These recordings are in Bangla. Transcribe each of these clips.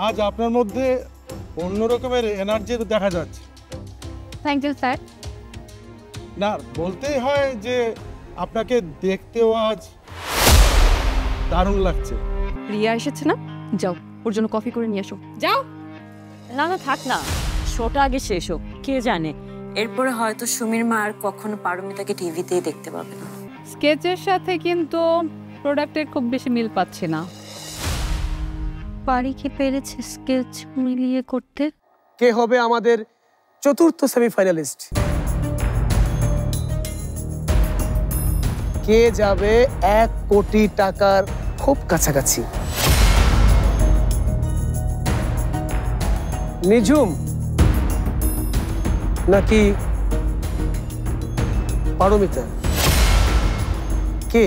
আজ আপনার মধ্যে অন্য রকমের এনার্জি দেখা যাচ্ছে। Thank you sir. না, বলতেই হয় যে আপনাকে দেখতেও আজ দারুণ লাগছে। রিয়া এসেছে না, যাও ওর জন্য কফি করে নিয়ে এসো। যাও। না না থাক না, শোটা আগে শেষ হোক, কে জানে এরপরে হয়তো সুমির মা আর কখনো পারমিতাকে টিভিতেই দেখতে পাবে না। স্কেচের সাথে কিন্তু প্রোডাক্টের খুব বেশি মিল পাচ্ছি না। পারি কি পেরেছে স্কেচ মিলিয়ে করতে? কে হবে আমাদের চতুর্থ সেমিফাইনালিস্ট? কে যাবে 1 কোটি টাকার খুব কাছাকাছি? নিঝুম নাকি পারমিতা? কে?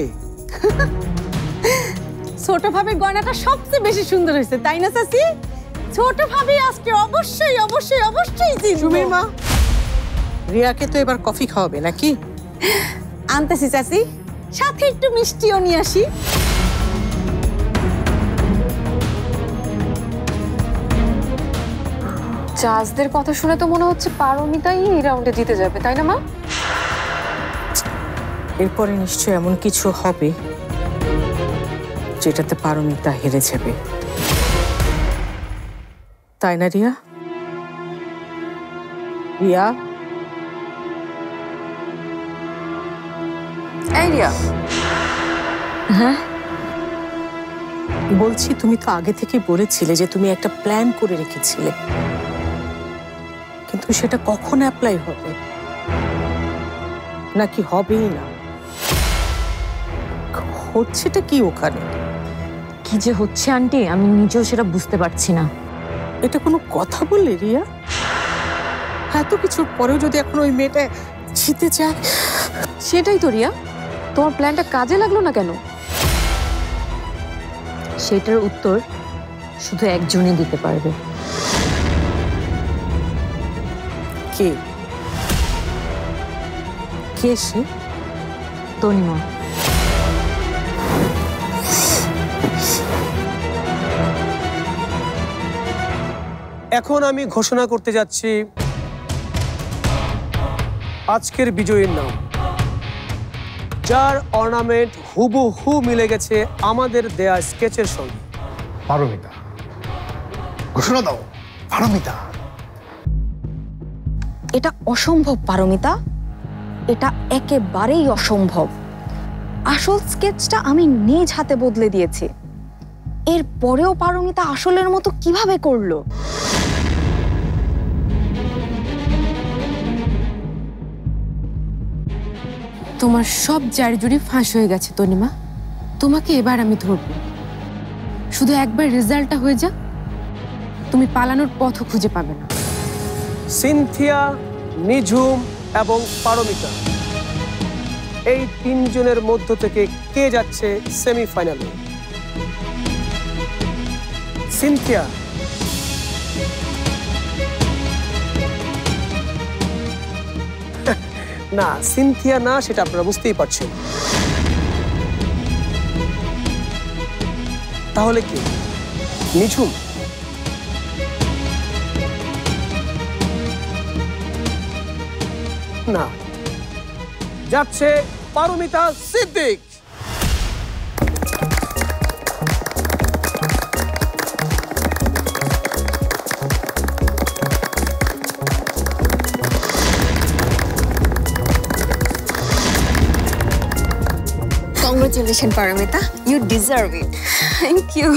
ছোট ভাবির গয়নাটা সবচেয়ে বেশি সুন্দর হয়েছে, তাই না চাচি? ছোট ভাবি আজকে অবশ্যই অবশ্যই অবশ্যই জিতবে। সুমির মা, রিয়াকে তো এবার কফি খাওয়াবে নাকি? আনতেছি চাচি, সাথে একটু মিষ্টিও নিয়ে আসি। জাজদের কথা শুনে তো মনে হচ্ছে পারমিতাই এই রাউন্ডে জিতে যাবে, তাই না মা? এরপরে নিশ্চয় এমন কিছু হবে যেটাতে পারমিতা হেরে যাবে, তাই না রিয়া? রিয়া, এই রিয়া। হ্যাঁ বলছি, তুমি তো আগে থেকে বলেছিলে যে তুমি একটা প্ল্যান করে রেখেছিলে, কিন্তু সেটা কখন অ্যাপ্লাই হবে? নাকি হবেই না? হচ্ছেটা কি ওখানে? কি যে হচ্ছে আন্টি, আমি নিজেও সেটা বুঝতে পারছি না। এটা কোনো কথা বললে রিয়া? এত কিছুর পরেও যদি এখন ওই মেয়েটা জিতে যায়। সেটাই তো রিয়া, তোমার প্ল্যানটা কাজে লাগলো না কেন? সেটার উত্তর শুধু একজনই দিতে পারবে। কে? কে সে? তনিমা। এখন আমি ঘোষণা করতে যাচ্ছি আজকের বিজয়ীর নাম, যার অর্নামেন্ট হুবহু মিলে গেছে আমাদের দেয়া স্কেচের সঙ্গে। পারমিতা, ঘোষণা দাও। পারমিতা। এটা অসম্ভব পারমিতা, এটা একেবারেই অসম্ভব। আসল স্কেচটা আমি নিজ হাতে বদলে দিয়েছি, এর পরেও পারমিতা আসলের মতো কিভাবে করলো? তোমার সব জারিজুরি ফাঁস হয়ে গেছে তনিমা, তোমাকে এবার আমি ধরব। শুধু একবার রেজাল্টটা হয়ে যাক, তুমি পালানোর পথও খুঁজে পাবে না। সিনথিয়া, নিঝুম এবং পারমিতা, এই 3 জনের মধ্য থেকে কে যাচ্ছে সেমিফাইনালে? সিনথিয়া। না, সিনথিয়া না, সেটা আপনারা বুঝতেই পারছেন। তাহলে কি নিঝুম? না, যাচ্ছে Paromita Siddique. Congratulations, Paramita. You deserve it. Thank you.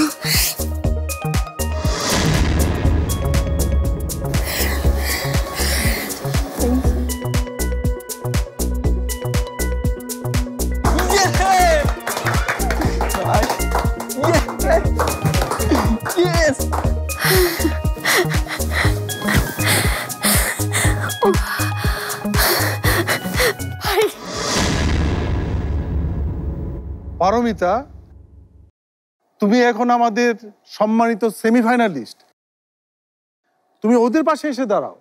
Yes! Paromita, তুমি এখন আমাদের সম্মানিত সেমিফাইনালিস্ট, তুমি ওদের পাশে এসে দাঁড়াও।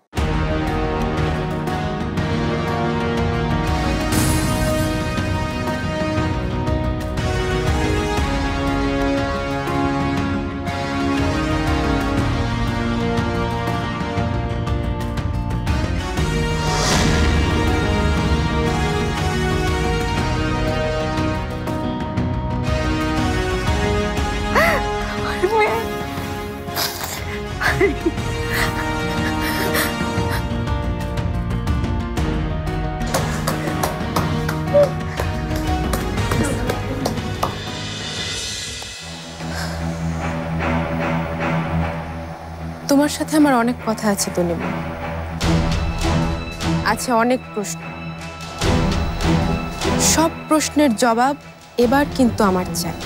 তোমার সাথে আমার অনেক কথা আছে তনিমা, আছে অনেক প্রশ্ন। সব প্রশ্নের জবাব এবার কিন্তু আমার চাই।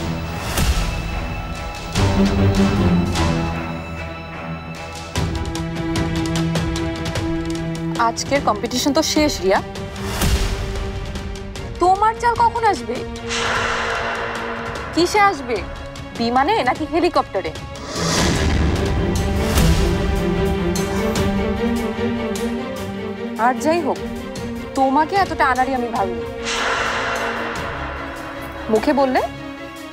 আজকের কম্পিটিশন তো শেষ রিয়া, তোমার চাল কখন আসবে? কিসে আসবে, বিমানে নাকি হেলিকপ্টারে? আর যাই হোক, তোমাকে এতটা আনাড়ি আমি ভাবিনি। মুখে বললে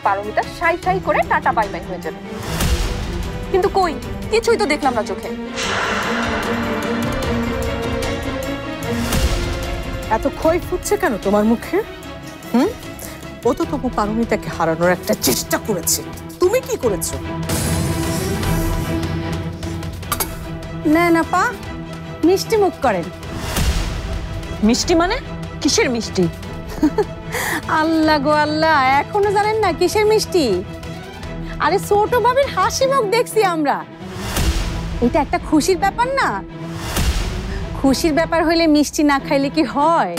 পারমিতা সাই সাই করে টাটা বাই বাই হয়ে যাবে, কিন্তু কই, কিছুই তো দেখলাম না চোখে। এত ক্ষয় ফুটছে কেন তোমার মুখে? ও তো তবু পারমিতাকে হারানোর একটা চেষ্টা করেছে, তুমি কি করেছো? না না পা, মিষ্টি মুখ করেন। মিষ্টি মানে কিসের মিষ্টি? আল্লাহ গো আল্লাহ, এখনো জানেন না কিসের মিষ্টি? আরে ছোট ভাবির হাসি মুখ দেখছি আমরা। এটা একটা খুশির ব্যাপার না? খুশির ব্যাপার হইলে মিষ্টি না খাইলে কি হয়?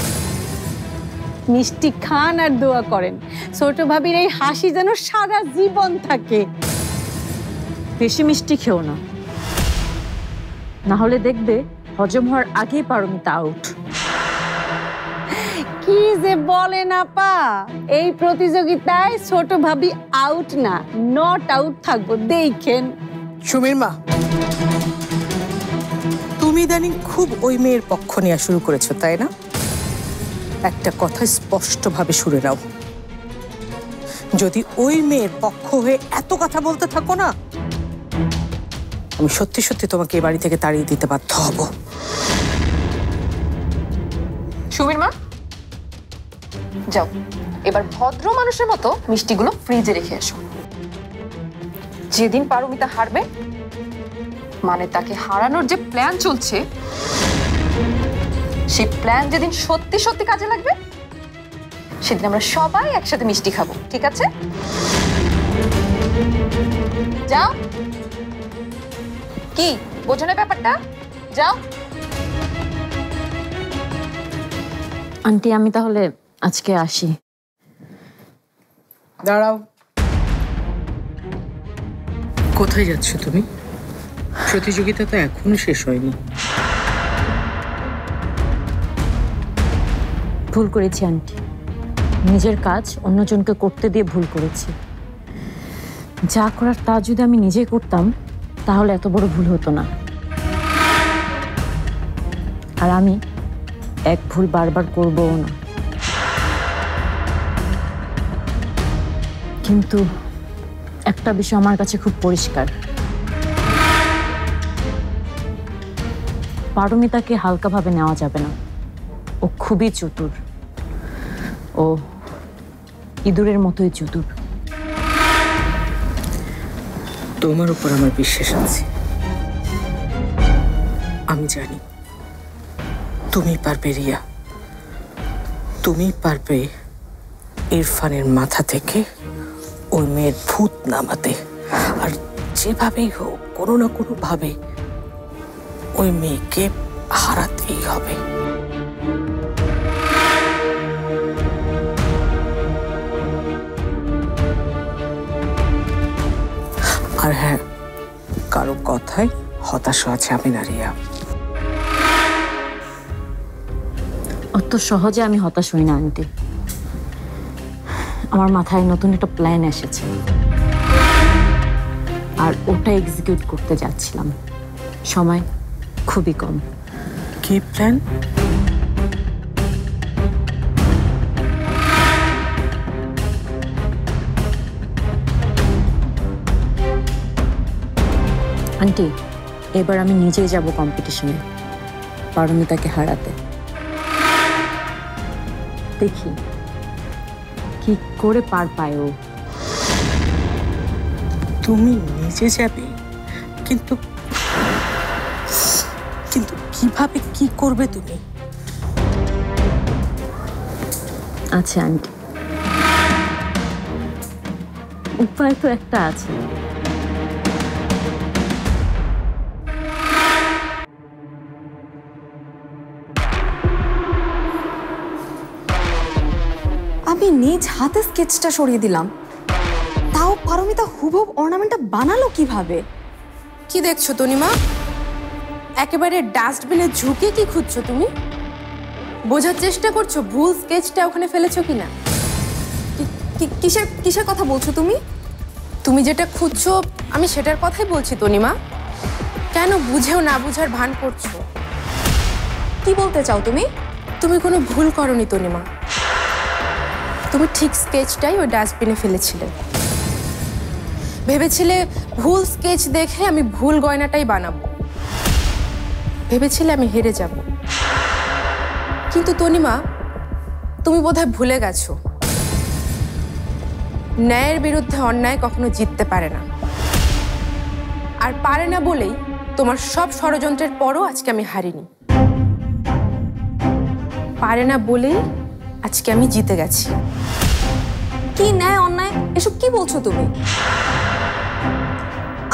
মিষ্টি খান আর দোয়া করেন ছোট ভাবির এই হাসি যেন সারা জীবন থাকে। বেশি মিষ্টি খেও না, না হলে দেখবে হজম হওয়ার আগেই পারমিতা আউট। কি যে বলেন আপা, এই প্রতিযোগিতায় ছোট ভাবি আউট না, নট আউট থাকবো, দেখেন। সুমির মা, তুমি ইদানিং খুব ওই মেয়ের পক্ষ নেওয়া শুরু করেছো, তাই না? একটা কথা স্পষ্টভাবে শুনে নাও, যদি ওই মেয়ের পক্ষ হয়ে এত কথা বলতে থাকো না, আমি সত্যি সত্যি তোমাকে এই বাড়ি থেকে তাড়িয়ে দিতে বাধ্য হব। সুমির মা, যাও এবার ভদ্র মানুষের মতো মিষ্টিগুলো ফ্রিজে রেখে এসো। যেদিন পারমিতা হারবে, মানে তাকে হারানোর যে প্ল্যান চলছে, সেই প্ল্যান যেদিন সত্যি সত্যি কাজে লাগবে, সেদিন আমরা সবাই একসাথে মিষ্টি খাবো, ঠিক আছে? যাও। কি বোঝো না ব্যাপারটা? যাও। আন্টি, আমি তাহলে আজকে আসি। দাঁড়াও, কোথায় যাচ্ছ তুমি? প্রতিযোগিতা তো এখনো শেষ হয়নি। ভুল করেছি আন্টি, নিজের কাজ অন্যজনকে করতে দিয়ে ভুল করেছি। যা করার তা যদি আমি নিজে করতাম, তাহলে এত বড় ভুল হতো না। আর আমি এক ভুল বারবার করবও না। কিন্তু একটা বিষয় আমার কাছে খুব পরিষ্কার, পারমিতাকে হালকাভাবে নেওয়া যাবে না। ও খুবই চতুর, ও ইঁদুরের মতোই চতুর। তোমার উপর আমার বিশ্বাস আছে, আমি জানি তুমি পারবে রিয়া, তুমি পারবে ইরফানের মাথা থেকে ওই মেয়ের ভূত নামাতে। আর যেভাবেই হোক, কোনো না কোনো ভাবে ওই মেয়েকে হারাতেই হবে। আর হ্যাঁ, কারো কথায় হতাশ আছে আমি না রিয়া। অত সহজে আমি হতাশ হই না আন্টি। আমার মাথায় নতুন একটা প্ল্যান এসেছে, আর ওটা এক্সিকিউট করতে যাচ্ছিলাম। সময় খুবই কম। কি প্ল্যান? আন্টি, এবার আমি নিজেই যাব কম্পিটিশনে, পারমিতাকে হারাতে। দেখি কি করে পার পায় ও। তুমি নিজে যাবে? কিন্তু কিন্তু কিভাবে, কি করবে তুমি? আচ্ছা আন্টি, উপায় তো একটা আছে। আমি নিজ হাতে স্কেচটা সরিয়ে দিলাম, তাও পারমিতা হুবহু অর্নামেন্টটা বানালো কিভাবে? কি দেখছো তনিমা? একেবারে ডাস্টবিনে ঝুঁকে কি খুঁজছো তুমি? বোঝার চেষ্টা করছো ভুল স্কেচটা ওখানে ফেলেছো কিনা? কিসের কিসের কথা বলছো তুমি? তুমি যেটা খুঁজছো আমি সেটার কথাই বলছি তনিমা। কেন বুঝেও না বুঝার ভান করছো? কি বলতে চাও তুমি? তুমি কোনো ভুল করনি তনিমা, তুমি ঠিক স্কেচটাই ওই ডাস্টবিনে ফেলেছিলে। ভেবেছিলে ভুল স্কেচ দেখে আমি ভুল গয়নাটাই বানাবো, ভেবেছিলে আমি হেরে যাব। কিন্তু তনিমা, তুমি বোধহয় ভুলে গেছো ন্যায়ের বিরুদ্ধে অন্যায় কখনো জিততে পারে না। আর পারে না বলেই তোমার সব ষড়যন্ত্রের পরও আজকে আমি হারিনি। পারে না বলেই আজকে আমি জিতে গেছি। কি ন্যায় অন্যায় এসব কি বলছো তুমি?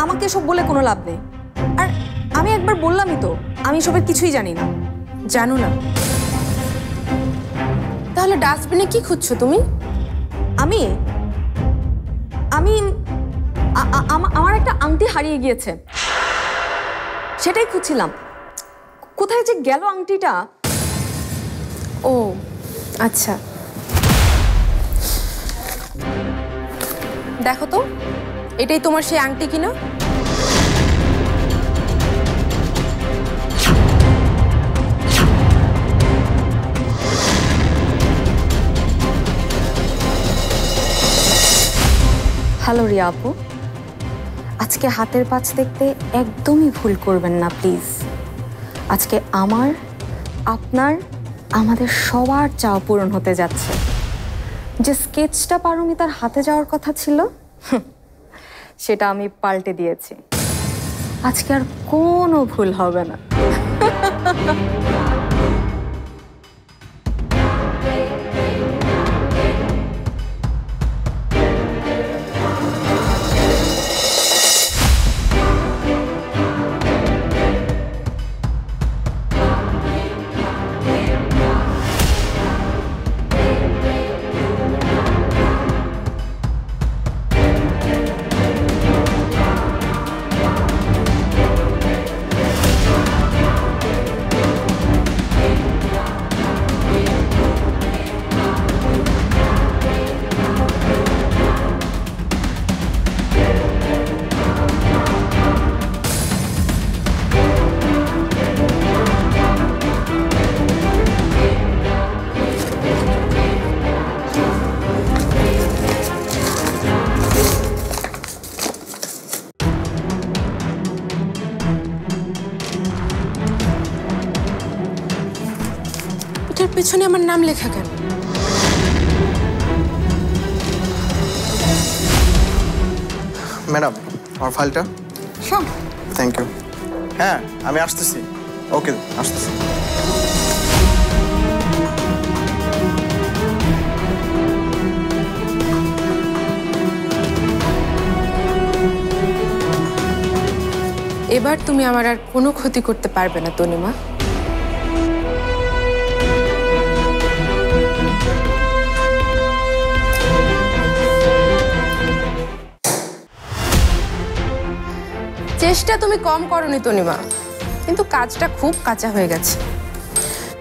আমাকে এসব বলে কোনো লাভ নেই। আর আমি একবার বললামই তো আমি এসবের কিছুই জানি না। জানো না? তাহলে ডাস্টবিনে কি খুঁজছো তুমি? আমি আমি আমার একটা আংটি হারিয়ে গিয়েছে, সেটাই খুঁজছিলাম। কোথায় যে গেল আংটিটা? ও আচ্ছা, দেখো তো এটাই তোমার সেই আংটি কিনা? হ্যালো রিয়া আপু, আজকে হাতের পাঁচ দেখতে একদমই ভুল করবেন না প্লিজ। আজকে আমার, আপনার, আমাদের সবার চাওয়া পূরণ হতে যাচ্ছে। যে স্কেচটা পারমিতার হাতে যাওয়ার কথা ছিল সেটা আমি পাল্টে দিয়েছি। আজকে আর কোনো ভুল হবে না। এটার পেছনে আমার নাম লেখা কেন? ম্যাডাম আমার ফাইলটা। শোন, থ্যাংক ইউ। হ্যাঁ আমি আসতেছি। ওকে আসতেছি। এবার তুমি আমার আর কোনো ক্ষতি করতে পারবে না তনিমা। চেষ্টা তুমি কম করনি তনিমা, কিন্তু কাজটা খুব কাঁচা হয়ে গেছে।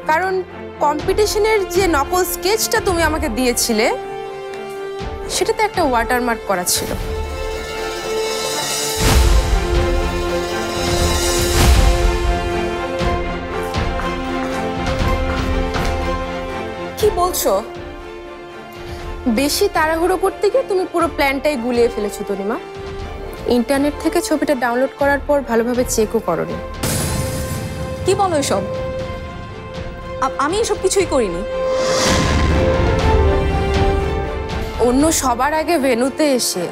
কারণ কম্পিটিশনের যে নকল স্কেচটা তুমি আমাকে দিয়েছিলে সেটাতে একটা ওয়াটারমার্ক করা ছিল। কি বলছো? বেশি তাড়াহুড়ো করতে গিয়ে তুমি পুরো প্ল্যানটাই গুলিয়ে ফেলেছো তনিমা। ইন্টারনেট থেকে ছবিটা ডাউনলোড করার পর ভালোভাবে চেকও করোনি। কি বলো এসব? আমি এসব কিছুই করিনি। অন্য সবার আগে ভেন্যুতে এসে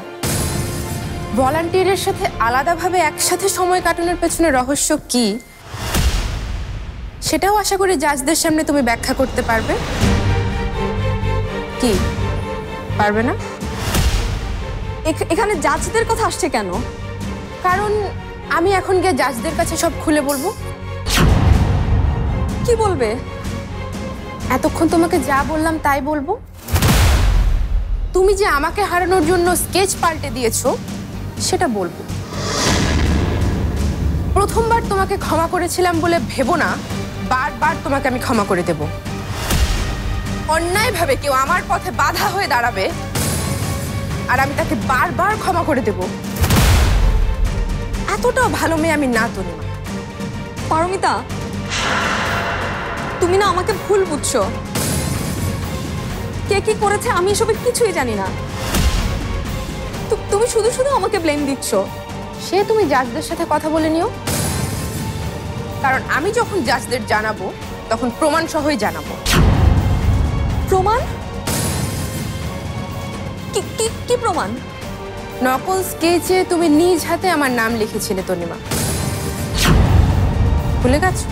ভলান্টিয়ারের সাথে আলাদাভাবে একসাথে সময় কাটানোর পেছনে রহস্য কি সেটাও আশা করি জাজদের সামনে তুমি ব্যাখ্যা করতে পারবে। কি পারবে না? এখানে জাজদের কথা আসছে কেন? কারণ আমি এখন গিয়ে জাজদের কাছে সব খুলে বলবো। কি বলবে? এতক্ষণ তোমাকে যা বললাম তাই বলবো। তুমি যে আমাকে হারানোর জন্য স্কেচ পাল্টে দিয়েছো সেটা বলবো। প্রথমবার তোমাকে ক্ষমা করেছিলাম বলে ভেবো না বারবার তোমাকে আমি ক্ষমা করে দেব। অন্যায়ভাবে কেউ আমার পথে বাধা হয়ে দাঁড়াবে আর আমি তাকে বারবার ক্ষমা করে দেব, এতটাও ভালো মেয়ে আমি না তনিমা। পারমিতা, তুমি না আমাকে ভুল বুঝছো। কে কি করেছে আমি এসবের কিছুই জানি না। তুমি শুধু শুধু আমাকে ব্লেম দিচ্ছ। সে তুমি জাজদের সাথে কথা বলে নিও, কারণ আমি যখন জাজদের জানাবো তখন প্রমাণ সহই জানাবো। প্রমাণ? কি প্রমাণ? নকল স্কেচে তুমি নিজ হাতে আমার নাম লিখেছিলে তনিমা, ভুলে গেছো?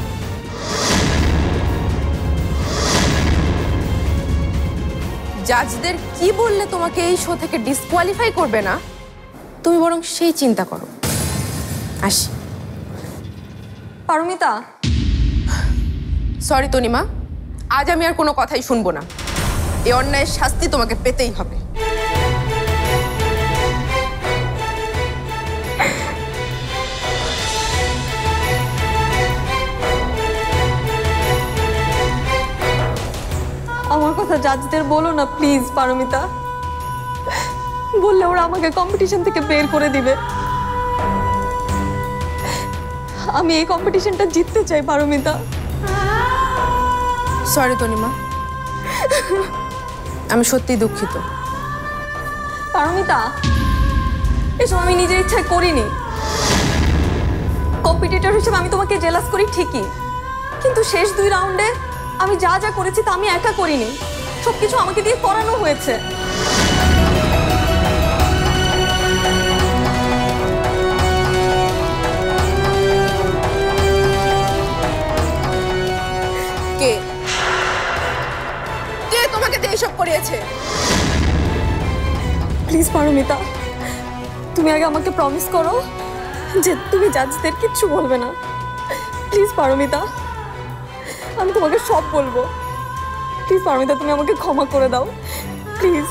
জাজদের কি বললে তোমাকে এই শো থেকে ডিসকোয়ালিফাই করবে না, তুমি বরং সেই চিন্তা করো। আসি। পারমিতা, সরি তনিমা, আজ আমি আর কোনো কথাই শুনবো না। এই অন্যায়ের শাস্তি তোমাকে পেতেই হবে। আমার কথা জাজদের বলো না প্লিজ পারমিতা। বললে ওরা আমাকে কম্পিটিশন থেকে বের করে দিবে। আমি এই কম্পিটিশনটা জিততে চাই পারমিতা। সরি তনিমা, আমি সত্যিই দুঃখিত। পারমিতা, এসব আমি নিজের ইচ্ছায় করিনি। কম্পিটিটর হিসেবে আমি তোমাকে জেলাস করি ঠিকই, কিন্তু শেষ 2 রাউন্ডে আমি যা যা করেছি তা আমি একা করিনি, সবকিছু আমাকে দিয়ে করানো হয়েছে। কে কে তোমাকে দিয়ে এসব করিয়েছে? প্লিজ পারমিতা, তুমি আগে আমাকে প্রমিস করো যে তুমি জাজদের কিচ্ছু বলবে না। প্লিজ পারমিতা, আমি তোমাকে সব বলবো। প্লিজ পারমিতা, তুমি আমাকে ক্ষমা করে দাও প্লিজ।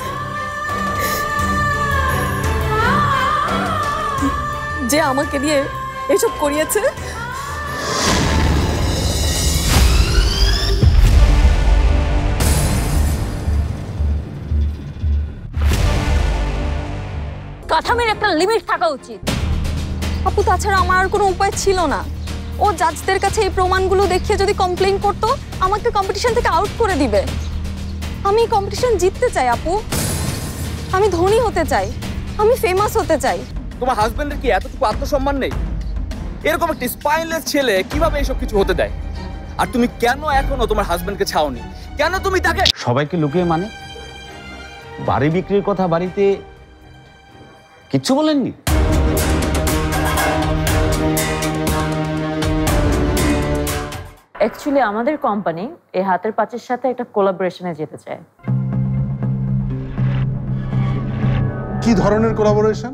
যে আমাকে দিয়ে এসব করিয়েছে কাঠামের একটা লিমিট থাকা উচিত। আপু, তাছাড়া আমার আর কোনো উপায় ছিল না। ও জাজদের কাছে এই প্রমাণগুলো দেখিয়ে যদি কমপ্লেইন করতো আমাকে কম্পিটিশন থেকে আউট করে দিবে। আমি কম্পিটিশন জিততে চাই আপু, আমি ধনী হতে চাই, আমি ফেমাস হতে চাই। তোমার হাজবেন্ডের কি এতটুকু আত্মসম্মান নেই? এরকম একটা স্পাইনলেস ছেলে কিভাবে এসব কিছু হতে দেয়? আর তুমি কেন এখনো তোমার হাজবেন্ডকে ছাওনি? কেন তুমি তাকে সবাইকে লুকিয়ে মানে বাড়ি বিক্রির কথা বাড়িতে কিচ্ছু বলেননি? অ্যাকচুয়ালি আমাদের কোম্পানি এই হাতের পাঁচের সাথে একটা কোলাবোরেশনে যেতে চায়। কি ধরনের কোলাবোরেশন?